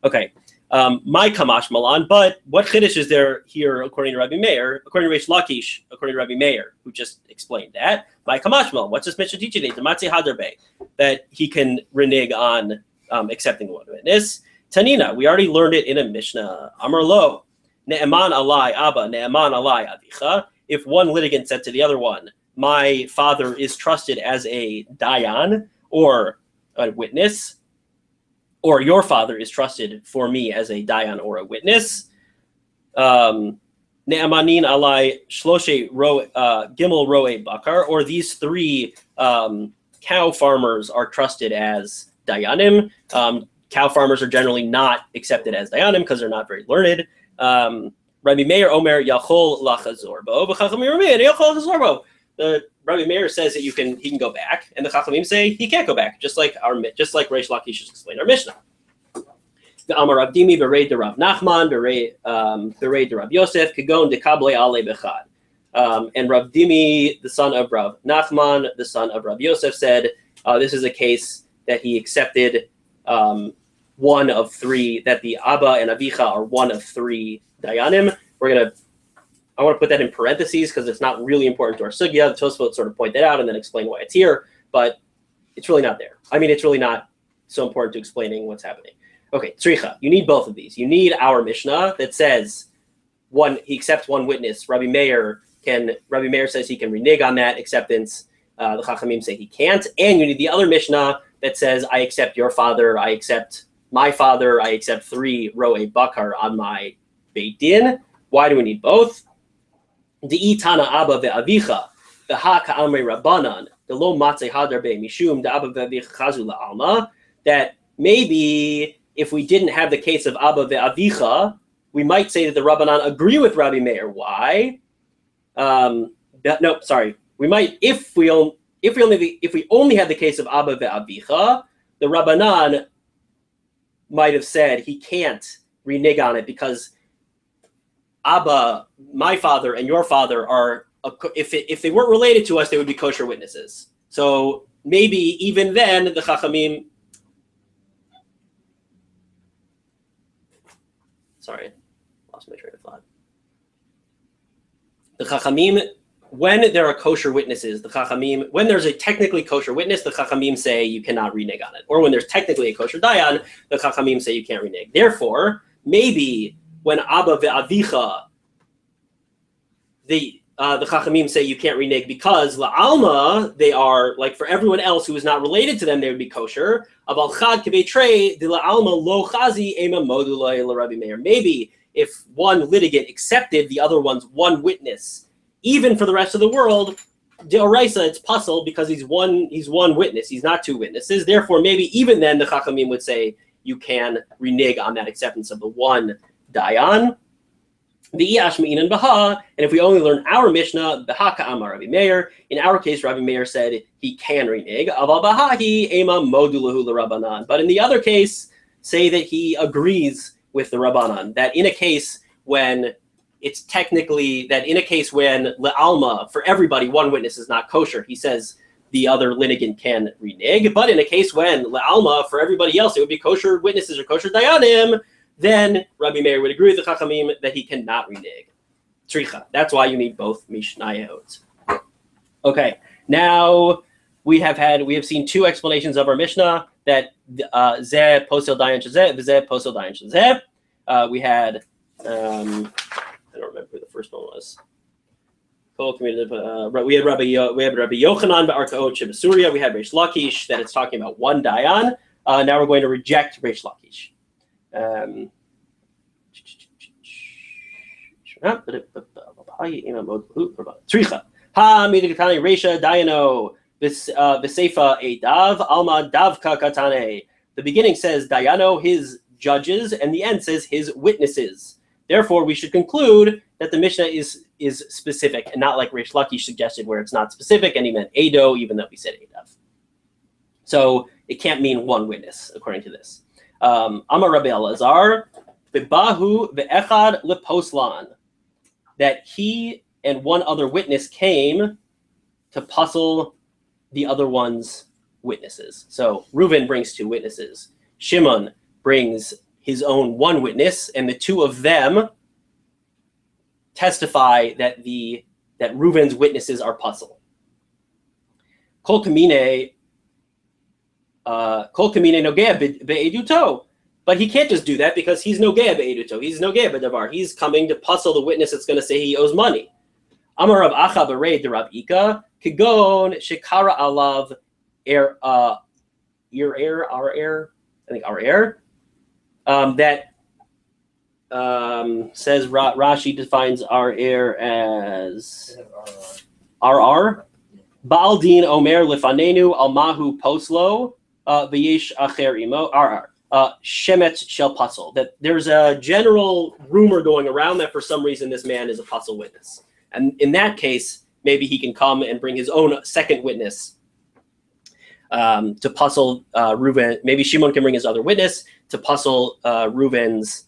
Okay. My kamash malan, but what chiddush is there here according to Rabbi Meir, according to Reish Lakish, according to Rabbi Meir, who just explained that? My kamash malan, what's this Mishnah teaching? That he can renege on accepting the one witness. Tanina, we already learned it in a Mishnah. Amar lo, ne'eman alai abba, ne'eman alai avicha. If one litigant said to the other one, my father is trusted as a dayan or a witness, or your father is trusted for me as a dayan or a witness. Ne'amanin alai shloshe gimel roe bakar, or these three cow farmers are trusted as dayanim. Cow farmers are generally not accepted as dayanim because they're not very learned. Rabbi Meir Omer Yachol Lachazorbo, B'Chachamim Yachol Lachazorbo. The Rabbi Meir says that he can go back, and the Chachamim say he can't go back, just like Reish Lakish just explained our Mishnah. The Amar Rav Dimi Berei de Rav Nachman Berei de Rav Yosef Kagon de Kable Ale Bechad. And Rav Dimi, the son of Rav Nachman, the son of Rav Yosef, said this is a case that he accepted one of three, that the Abba and Avicha are one of three Dayanim. I want to put that in parentheses because it's not really important to our sugya. The Tosfot sort of point that out and then explain why it's here, but it's really not there. I mean, it's really not so important to explaining what's happening. Okay, tzricha, you need both of these. You need our Mishnah that says he accepts one witness. Rabbi Meir says he can renege on that acceptance. The Chachamim say he can't. And you need the other Mishnah that says, I accept your father, I accept my father, I accept 3 roe bakar on my Beit Din. Why do we need both? The itana abba ve'avicha, the ha ka'amrei rabbanan, the lo matzei hadarbe mishum, the abba ve'avicha chazu la'alma, that maybe if we didn't have the case of abba ve'avicha, we might say that the rabbanan agree with Rabbi Meir. Why? We might, if we only had the case of abba ve'avicha, the rabbanan might have said he can't renege on it because Abba, my father, and your father are, if they weren't related to us, they would be kosher witnesses. So maybe even then, the Chachamim, sorry, lost my train of thought. The Chachamim, when there are kosher witnesses, the Chachamim, when there's a technically kosher witness, the Chachamim say you cannot renege on it. Or when there's technically a kosher dayan, the Chachamim say you can't renege. Therefore, maybe when Abba ve'avicha, the Chachamim say you can't renege because la'alma, they are, like for everyone else who is not related to them, they would be kosher. Aval chad kebeitrei de la'alma lo chazi ema modulai l'Rabbi Meir. Maybe if one litigant accepted the other one's one witness, even for the rest of the world, deoraisa, it's puzzle because he's one witness, he's not 2 witnesses. Therefore, maybe even then the Chachamim would say you can renege on that acceptance of the one dayan. The Iashmein and Baha, and if we only learn our Mishnah, Baha Ka'amar Rabbi Meir, in our case, Rabbi Meir said he can renege. Aval Bahahi Ema Modulahu Rabbanan. But in the other case, say that he agrees with the Rabbanan, that in a case when it's technically, that in a case when Le'alma, for everybody, one witness is not kosher, he says the other litigant can renege. But in a case when Le'alma, for everybody else, it would be kosher witnesses or kosher dayanim, then Rabbi Meir would agree with the Chachamim that he cannot renege. Tzricha. That's why you need both Mishnayot. Okay, now we have seen 2 explanations of our Mishnah that Zeh posel dayan shezeh, Zeh posel dayan shezeh. We had I don't remember who the first one was. We had Rabbi Yochanan ba'arkaot shebasuria. We had Reish Lakish that it's talking about one dayan. Now we're going to reject Reish Lakish. Tzricha. Ha midikatani Reisha Dayano V'seifa Eidav Alma Davka Katane. The beginning says Dayano, his judges, and the end says his witnesses. Therefore, we should conclude that the Mishnah is specific and not like Rish Lakish suggested, where it's not specific and he meant Edo, even though we said Eidav. So it can't mean one witness, according to this. Amar Rabbi Elazar, V'bahu ve'echad leposlan, that he and one other witness came to puzzle the other one's witnesses. So Reuven brings two witnesses. Shimon brings his own one witness, and the two of them testify that Reuven's witnesses are puzzle. Kol kamine nogea be'eduto. But he can't just do that because he's nogea be'eduto. He's nogea be'davar. He's coming to puzzle the witness that's going to say he owes money. Amar Rav Acha b'rei de Rav Ika kigon shekara alav I think our air. That says Rashi defines our air as RR. Baal din omer lefanenu almahu poslo v'yesh acher imo RR. Shemet shel puzzle. That there's a general rumor going around that for some reason this man is a puzzle witness. And in that case, maybe he can come and bring his own second witness to puzzle Reuven. Maybe Shimon can bring his other witness to puzzle Reuven's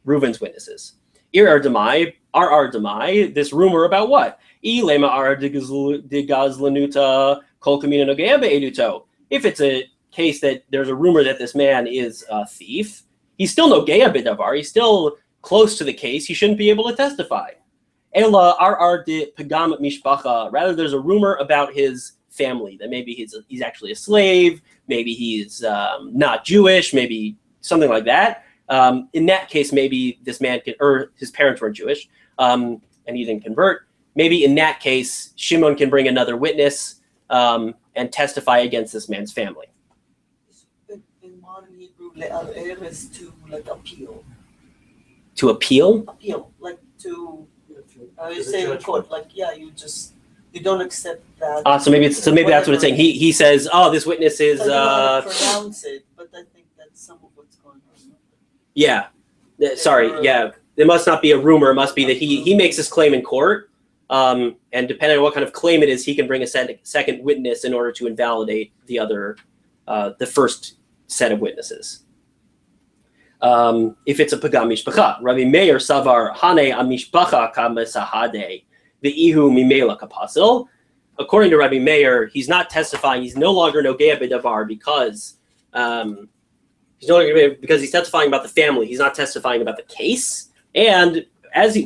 witnesses. Ir demai, ar demai. This rumor about what? Ilema ar digazlanuta kol kamina nogea be'eduto. If it's a case that there's a rumor that this man is a thief, he's still nogea bedavar. He's still close to the case. He shouldn't be able to testify. Ela ar de pagam mishpacha. Rather, there's a rumor about his family, that maybe he's actually a slave, maybe he's not Jewish, maybe something like that. In that case, maybe this man or his parents weren't Jewish, and he didn't convert. Maybe in that case, Shimon can bring another witness and testify against this man's family. In modern Hebrew, le'arer is to appeal. To appeal? Appeal, to you say in court, you don't accept that. So maybe that's what it's saying. He says, "Oh, this witness is." I don't know how to pronounce it, but I think that's some of what's going on. Yeah. Sorry. Yeah. It must not be a rumor. It must be that he makes his claim in court, and depending on what kind of claim it is, he can bring a second witness in order to invalidate the first set of witnesses. If it's a pagam mishpacha, Rabbi Meir savar hane amishpacha kamesahade. The ihu mimela kapasil. According to Rabbi Meir, he's not testifying. He's no longer nogea bedavar because he's testifying about the family. He's not testifying about the case. And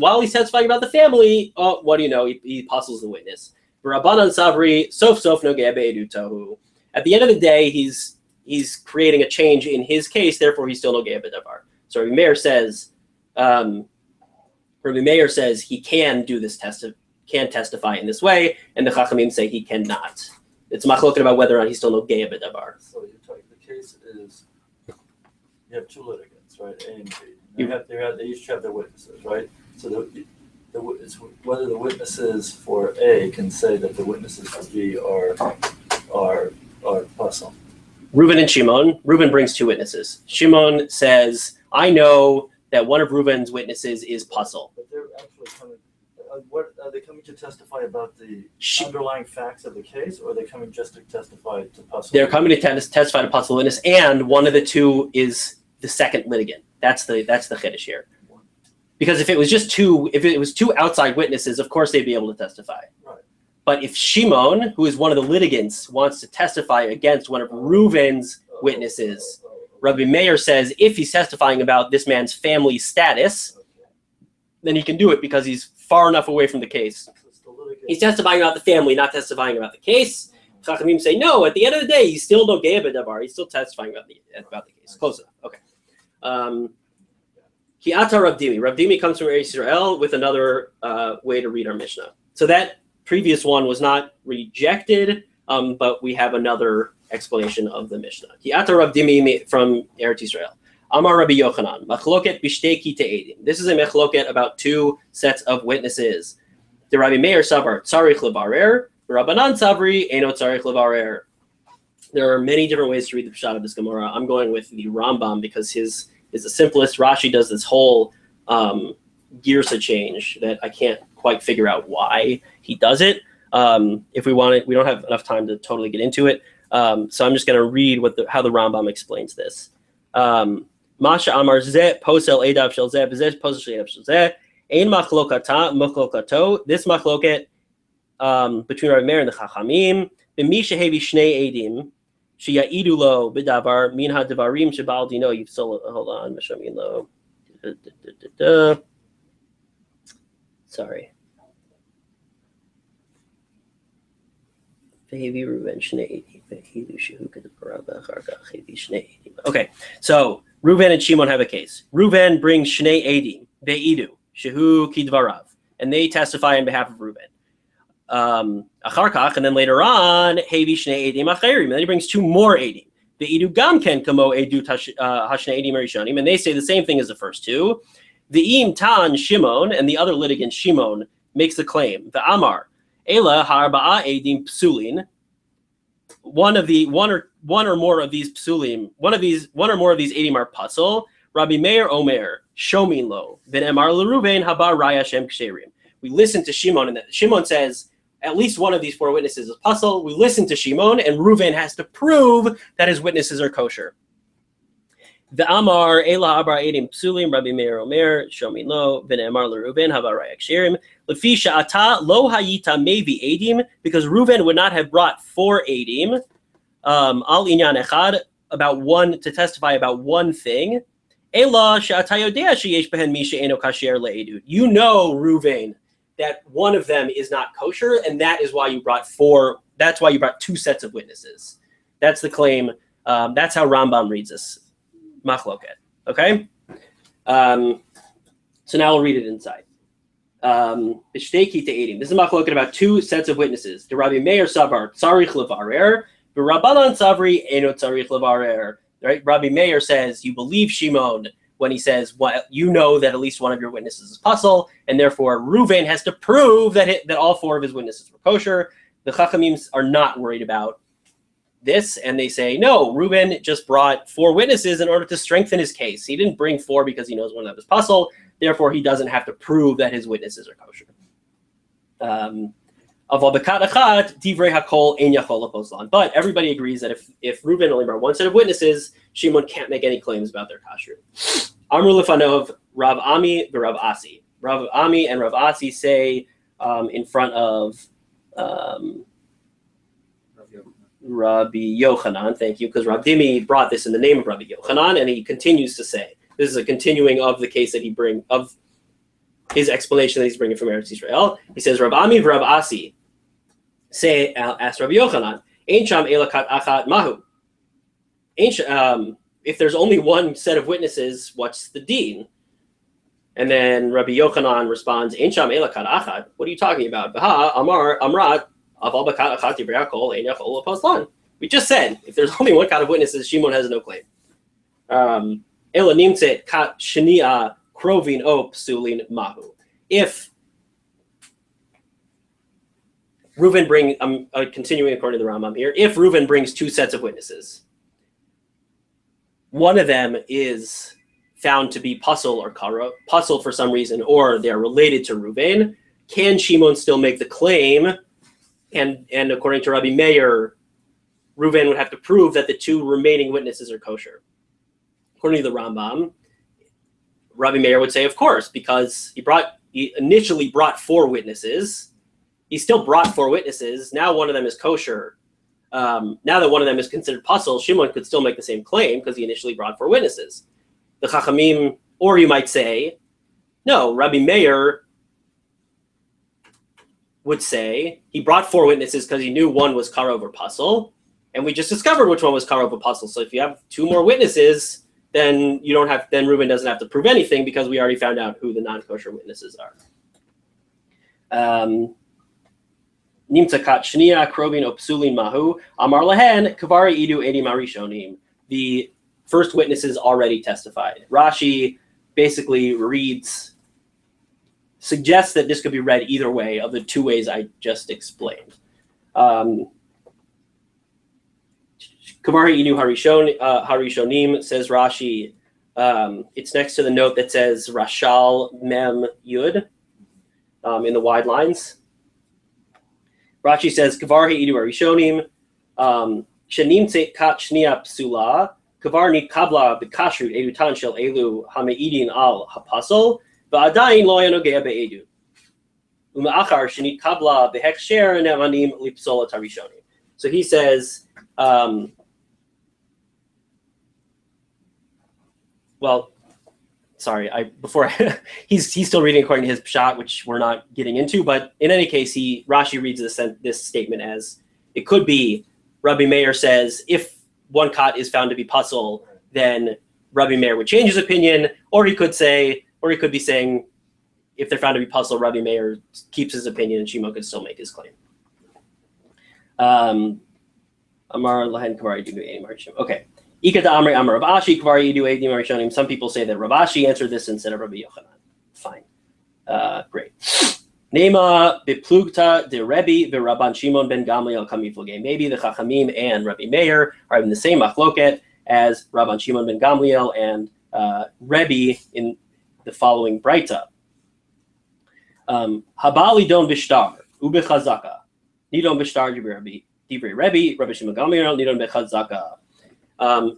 while he's testifying about the family, what do you know? He puzzles the witness. Rabbanan savri sof nogea be'edutohu. At the end of the day, he's creating a change in his case. Therefore, he's still nogea bedavar. So Rabbi Meir says he can do this can testify in this way, and the Chachamim say he cannot. It's machloket about whether or not he's still nogea bedavar. So you're talking, the case is you have two litigants, right? A and B. They each have their witnesses, right? So it's whether the witnesses for A can say that the witnesses for B are puzzle. Reuven and Shimon. Reuven brings two witnesses. Shimon says, "I know that one of Reuven's witnesses is puzzle." But they're actually coming. What are they coming to testify about the underlying facts of the case, or are they coming just to testify to puzzle? They're coming to testify to puzzle witness, and one of the two is the second litigant. That's the chiddush here. Because if it was two outside witnesses, of course they'd be able to testify. Right. But if Shimon, who is one of the litigants, wants to testify against one of Reuven's witnesses, Rabbi Meir says if he's testifying about this man's family status, then he can do it because he's far enough away from the case. He's testifying about the family, not testifying about the case. Chachamim say no. At the end of the day, he's still nogea bedavar. He's still testifying about the case. Close enough. Okay. Ki'ata Rav Dimi. Rav Dimi comes from Eretz Yisrael with another way to read our Mishnah. So that previous one was not rejected, but we have another explanation of the Mishnah. Ki'ata Rav Dimi from Eretz Yisrael. Amar Rabbi Yochanan, machloket b'shtei kitei edim. This is a machloket about two sets of witnesses. The Rabbi Meir savar tzarich lebarer Rabbanan Savri Eno Tzarich Levarer. There are many different ways to read the Pshat of this Gemara. I'm going with the Rambam because his is the simplest. Rashi does this whole girsa change that I can't quite figure out why he does it. If we want it, we don't have enough time to totally get into it. So I'm just going to read how the Rambam explains this. Masha Amar Zeh Posel Edav Shel Zeh V'Zeh Posel Shel Edav Shel Zeh Ein Machlokato. This machloket between Rabbi Meir and the Chachamim. B'mi shehevi shnei edim sheya'idu lo b'davar min ha'devarim shebal dino yifsol. Hold on, Meshamin lo. Sorry. Okay, so Reuven and Shimon have a case. Reuven brings Shnei Edim, Be'idu, Shehu Kidvarav, and they testify on behalf of Reuven. Acharkach, and then later on, Hevi Shnei Edim Acherim, and then he brings two more Edim. Be'idu Gamken Kamo Edu Hashnei Edim Arishonim, and they say the same thing as the first two. The Im Tan Shimon, and the other litigant Shimon makes the claim. The Amar Ela Harba'a Edim Psulin. One or more of these psulim, one or more of these edim are pasul. Rabbi Meir Omer Shomin Lo Then Emar LeRuven Habar Raya Shem Ksherim. We listen to Shimon, and Shimon says at least one of these four witnesses is pasul. We listen to Shimon, and Reuven has to prove that his witnesses are kosher. The Amar Ela Habar Edim Psulim Rabbi Meir Omer Shomin Lo Then Emar LeRuven Habar Raya Ksherim. Lefisha ata lo hayita mevi edim, because Reuven would not have brought four edim al inyan echad, about one, to testify about one thing. Ela she'ata yodea sheyesh behen mi she'eno kasher le'edut. You know, Reuven, that one of them is not kosher, and that is why you brought four. That's why you brought two sets of witnesses. That's the claim. That's how Rambam reads this machloket. Okay. So now we'll read it inside. This is a machloket about two sets of witnesses. The Rabbi Meir Savar Tzarich Levarer, the Rabbanan Savri Eno Tzarich Levarer. Right? Rabbi Meir says you believe Shimon when he says you know that at least one of your witnesses is pasul, and therefore Reuven has to prove that all four of his witnesses were kosher. The Chachamim are not worried about this, and they say no. Reuven just brought four witnesses in order to strengthen his case. He didn't bring four because he knows one of them is pasul. Therefore, he doesn't have to prove that his witnesses are kosher. But everybody agrees that if Reuven only brought one set of witnesses, Shimon can't make any claims about their kashrut. Amru lefanov Rav Ami v'Rav Asi. Rav Ami and Rav Asi say in front of Rabbi Yochanan, thank you, because Rav Dimi brought this in the name of Rabbi Yochanan, and he continues to say, this is a continuing of the case that he brings, of his explanation that he's bringing from Eretz Yisrael. He says, Rav Ami v'Rav Asi asked Rabbi Yochanan, Ein sham elakat achat mahu. If there's only one set of witnesses, what's the deen? And then Rabbi Yochanan responds, Ein sham elakat achat. What are you talking about? Baha amar amrat aval bakat achat divrei hakol ein yachol lepaslan. We just said, if there's only one kind of witnesses, Shimon has no claim. Ela nimtzet kat shnia krovin o psulin mahu. If Reuven continuing according to the Rambam here, if Reuven brings two sets of witnesses, one of them is found to be pasul or kara, pasul for some reason, or they're related to Reuven, can Shimon still make the claim? And according to Rabbi Meir, Reuven would have to prove that the two remaining witnesses are kosher. According to the Rambam, Rabbi Meir would say, of course, because he initially brought four witnesses. He still brought four witnesses. Now one of them is kosher. Now that one of them is considered pasul, Shimon could still make the same claim because he initially brought four witnesses. The Chachamim, or you might say, no, Rabbi Meir would say he brought four witnesses because he knew one was karov or pasul, and we just discovered which one was karov or pasul. So if you have two more witnesses, then Reuven doesn't have to prove anything because we already found out who the non-kosher witnesses are. Nimtzakat shnia krovin opsulin mahu amar lehen kavari idu edim arishonim. The first witnesses already testified. Rashi basically suggests that this could be read either way of the two ways I just explained. Kavari Inu Harishonim, says Rashi. It's next to the note that says Rashal Mem Yud in the wide lines. Rashi says Kavari Inu Harishonim Shanim Kat Shnia Psula Kavar Nit Kabla B'Kashrut Edutan Shel Elu Hameidin Al Hapasol Va'adayin Lo Yanogea Be'edu Uma'achar Shenit Kabla B'Hechsher Ne'amanim Lipsola Tarishonim. So he says, well, sorry, he's still reading according to his pshat, which we're not getting into, but in any case, Rashi reads this statement as it could be Rabbi Meir says if one kat is found to be puzzle, then Rabbi Meir would change his opinion, or he could be saying if they're found to be puzzle, Rabbi Meir keeps his opinion and Shimon could still make his claim. Amar lahen kavar yidu eidim harishonim. Okay. Ikata amri amar Rav Ashi kavar yidu eidim harishonim. Some people say that Rav Ashi answered this instead of Rabbi Yochanan. Fine. Great. Nema beplugta de Rebbe v'Rabban Shimon ben Gamliel kamiflage. Maybe the Chachamim and Rabbi Meir are in the same machloket as Rabban Shimon ben Gamliel and Rebbe in the following brayta. Habali don bishtar ubechazaka. Nidon bishtar divrei Rebbe, Rabbi Shimon Gamliel, nidon bechazaka.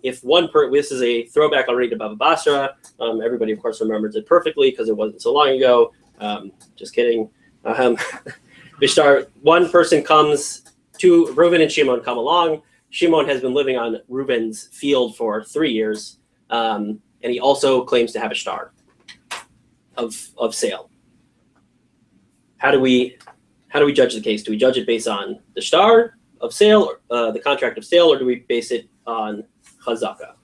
If this is a throwback already to Baba Basra. Everybody, of course, remembers it perfectly because it wasn't so long ago. Just kidding. Bishtar, one person comes, Reuven and Shimon come along. Shimon has been living on Reuven's field for 3 years, and he also claims to have a star of sale. How do we judge the case? Do we judge it based on the star of sale, or the contract of sale, or do we base it on chazaka?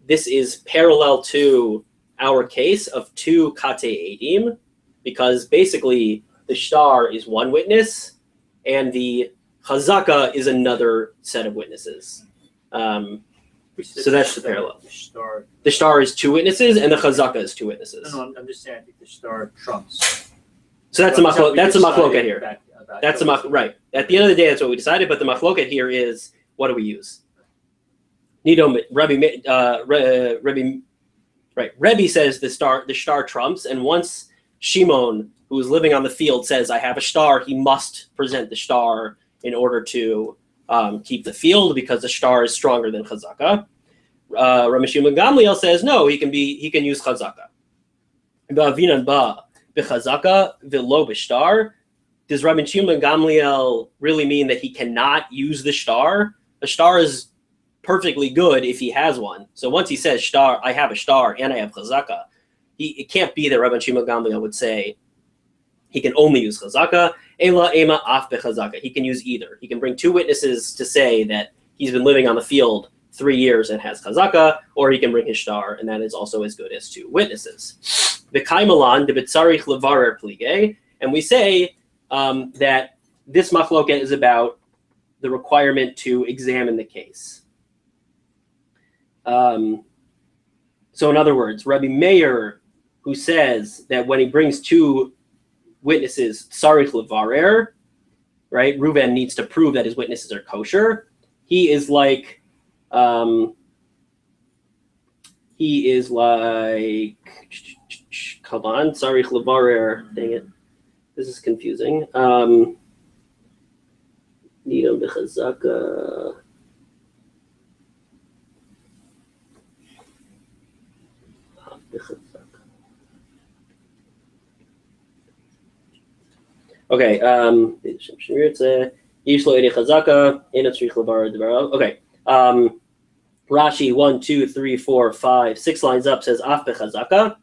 This is parallel to our case of 2 kate edim, because basically the shtar is one witness and the chazaka is another set of witnesses. So that's the parallel. The shtar is 2 witnesses and the chazaka is 2 witnesses. No, I'm just saying I think the shtar trumps. So that's a machloket here. That's right. At the end of the day, that's what we decided. But the machloket here is, what do we use? Rebbe says the star trumps, and once Shimon, who is living on the field, says I have a star, he must present the star in order to keep the field because the star is stronger than chazaka. Rabbi Shimon Gamliel says no, he can use chazaka. Ba'avinan ba b'chazaka v'lo b'shtar. Does Rabbi Shimon Gamliel really mean that he cannot use the star? A star is perfectly good if he has one. So once he says star, I have a star and I have chazaka, it can't be that Rabbi Shimon Gamliel would say he can only use chazaka. Ela ema af bechazaka. He can use either. He can bring 2 witnesses to say that he's been living on the field 3 years and has chazaka, or he can bring his star, and that is also as good as 2 witnesses. V'kaimalan debetzarich levarer plige, and we say that this machloket is about the requirement to examine the case. So in other words, Rabbi Meir, who says that when he brings 2 witnesses, sarich levarer, right? Reuven needs to prove that his witnesses are kosher. He is like, come on, sarich levarer. Dang it, this is confusing. Nidon b'chazaka. Okay. Okay. Rashi 1, 2, 3, 4, 5, 6 lines up says af bechazaka.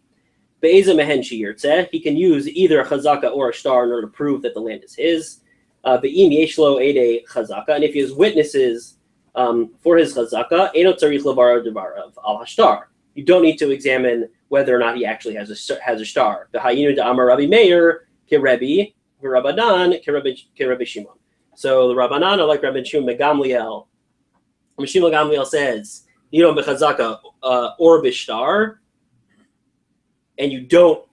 Be'eza mehen sheyirtzeh. He can use either a chazaka or a shtar in order to prove that the land is his. Be'im yeshlo ede chazaka. And if he has witnesses for his chazaka, eno tzarich levar devarav al hashtar. You don't need to examine whether or not he actually has a shtar. V'hayinu da'amar Rabbi Meir keRebbe v'Rabbanan keRebbe Shimon. So the Rabbanan are like Rabbi Shimon Gamliel. Rabbi Shimon Gamliel says, you know, bechazaka or bishtar, and you don't.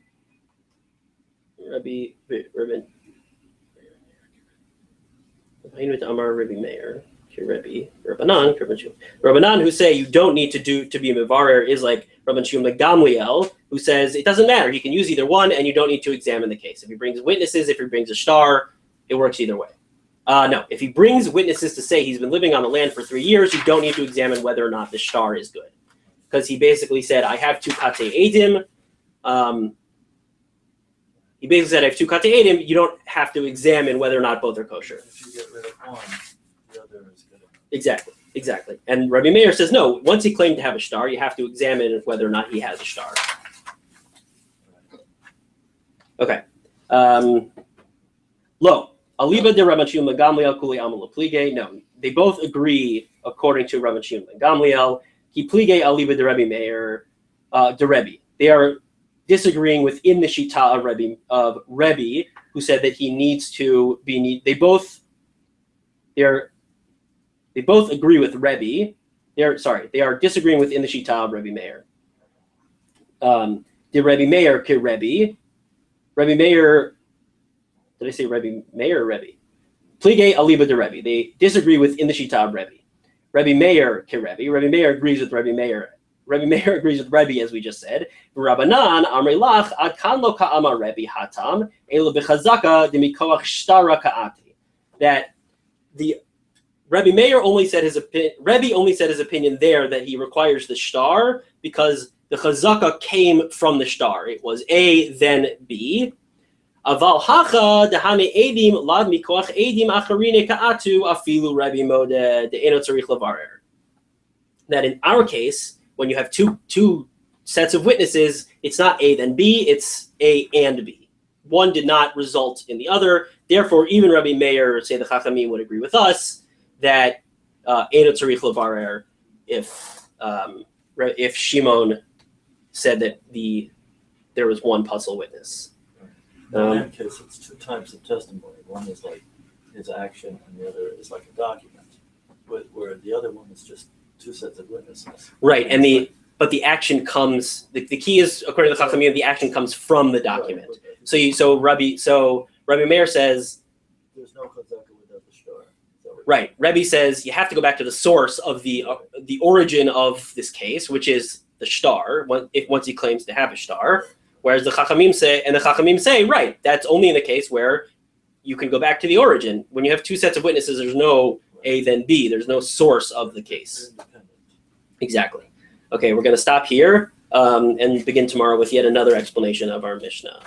Amar Rabbi Meir, Rabbi Rabbanan, who say you don't need to be mevarer is like Rabban Shimon Gamliel, who says it doesn't matter. You can use either one, and you don't need to examine the case. If he brings witnesses, if he brings a star, it works either way. No, if he brings witnesses to say he's been living on the land for 3 years, you don't need to examine whether or not the star is good, because he basically said, I have 2 Katei Eidim. He basically said, I have 2 Katei Eidim. You don't have to examine whether or not both are kosher. If you get rid of one, the other is good. Exactly. And Rabbi Meir says, no, once he claimed to have a star, you have to examine whether or not he has a star. Okay. Lo, Aliba de Rabban Shimon Gamliel Kuli Amal Plige. No, they both agree according to Rabban Shimon Gamliel. He Plige Aliba de Rabbi Meir de Rebbe. They are disagreeing within the Shita of Rebbe, who said that he needs to be. They both agree with Rebbe. They are disagreeing within the Shita of Rebbe Meir. The Rebbe Meir ke Rebbe. Rebbe Meir. Did I say Rebbe Meir or Rebbe? Plige aliba de Rebbe. They disagree within the Shita of Rebbe. Rebbe Meir ke Rebbe. Rebbe Meir agrees with Rebbe Meir. Rebbe Meir agrees with Rebbe, as we just said. Rabbanan amrei lach ad kan lo ka'amar Rebbe hatam ela bechazaka demikoach shtara ka'ati. That the Rebbe Meir only said his opinion. Rebbe only said his opinion there that he requires the star because the chazaka came from the star. It was A, then B. Aval hacha dehane edim lad mikoach edim acharine ka'atu afilu Rebbe modeh de'eno tzarich levarer. That in our case, when you have two sets of witnesses, it's not A then B, it's A and B. One did not result in the other. Therefore, even Rabbi Meir, say the Chachamim, would agree with us that Eino Tzarich Levarer if Shimon said that there was one puzzle witness. In that case, it's 2 types of testimony. One is like his action, and the other is like a document, where the other one is just 2 sets of witnesses. Right, but the action comes. The key is, according to the Chachamim, the action comes from the document. Right, so Rabbi Meir says there's no chazaka without the star. Right, Rebbe says you have to go back to the source of the origin of this case, which is the star. Once he claims to have a star, whereas the Chachamim say, right, that's only in the case where you can go back to the origin. When you have 2 sets of witnesses, there's no A then B. There's no source of the case. Exactly. Okay, we're going to stop here and begin tomorrow with yet another explanation of our Mishnah.